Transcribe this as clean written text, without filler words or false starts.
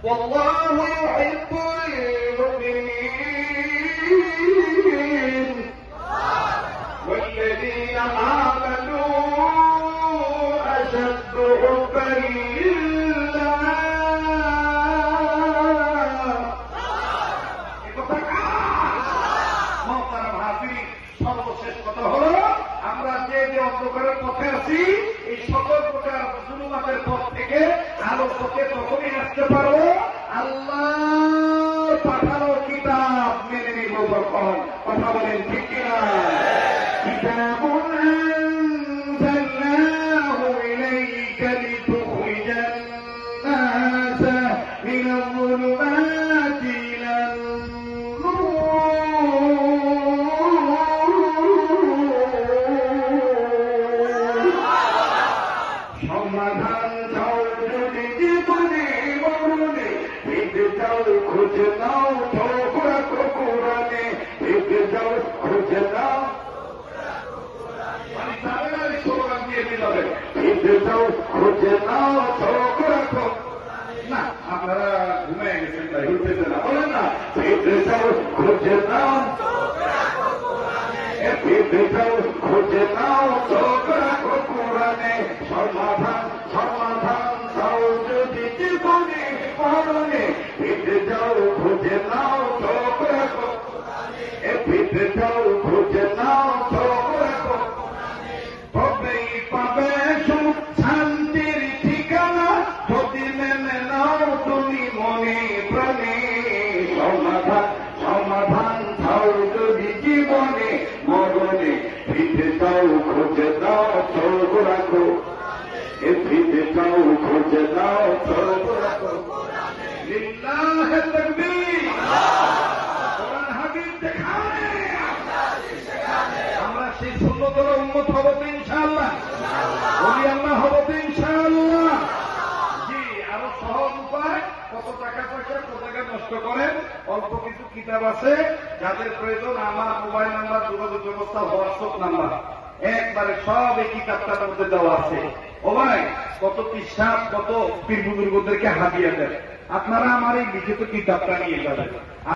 والله يحب المؤمنين والذين آمنوا أشد حبا لله محترم হাজিরিন, সর্বশেষ কথা হলো আমরা যে যে অন্ধকারের পথে আছি এই সকল প্রকার জুলুমাতের পথ থেকে আলোর পথে তখনই আসতে পারবো আল্লাহর পাঠানো কিতাব মেনে নিব তখন। কথা বলেন ঠিক কিনা? কিতাবুন আনজালনাহু ইলাইকা লিতুখরিজান নাসা মিনাল যুলুমাতি ইলান সমাধান চাও যদি জীবনে মরণে, পেতে চাও খুঁজে নাও ঠোকরা কোরআনে, পেতে চাও খুঁজে নাও স্লোগান দিয়ে দিলাবে, পেতে চাও খুঁজে নাও ঠোকরা না। আপনারা ঘুমিয়ে গেছেন তাই উঠতেছে না, বলেন না পেতে চাও খুঁজে নাও, পেতে চাও খুঁজে নাও ঠোকরা কোরআনে, সমাধান সমাধান চাও যদি জীবনে মরণে, পেতে যাও খুঁজে নাও ঠোকরা কোরআনে, পেতে যাও খুঁজে নাও ঠোকরা কোরআনে, তবেই পাবে সুখ শান্তির ঠিকানা যদি মেনে নাও তুমি মনে প্রাণে। সমাধান সমাধান চাও যদি জীবনে মরণে, পেতে যাও খুঁজে নাও ঠোকরা কোরআনে, পেতে যাও খুঁজে নাও ঠোকরা কোরআনে। লিল্লাহি তাকবীর। কোরআন হাদিস দেখানে আমরা সেই সুন্নতের উম্মত হব তো ইনশাআল্লাহ, ওলি আল্লাহ হব তো ইনশাআল্লাহ। জি, আরো সহজ উপায়, কত টাকা পয়সা কোথায় নষ্ট করেন, অল্প কিছু কিতাব আছে যাদের প্রয়োজন, আমার মোবাইল নাম্বার, যোগাযোগ ব্যবস্থা, হোয়াটসঅ্যাপ নাম্বার একবারে সব এই কিতাবটার মধ্যে দেওয়া আছে। ও ভাই, কত পৃষ্ঠা, কত পীর বুজুর্গদেরকে হাদিয়া দেন, আপনারা আমার এই লিখিত কিতাবটা নিয়ে যাবেন।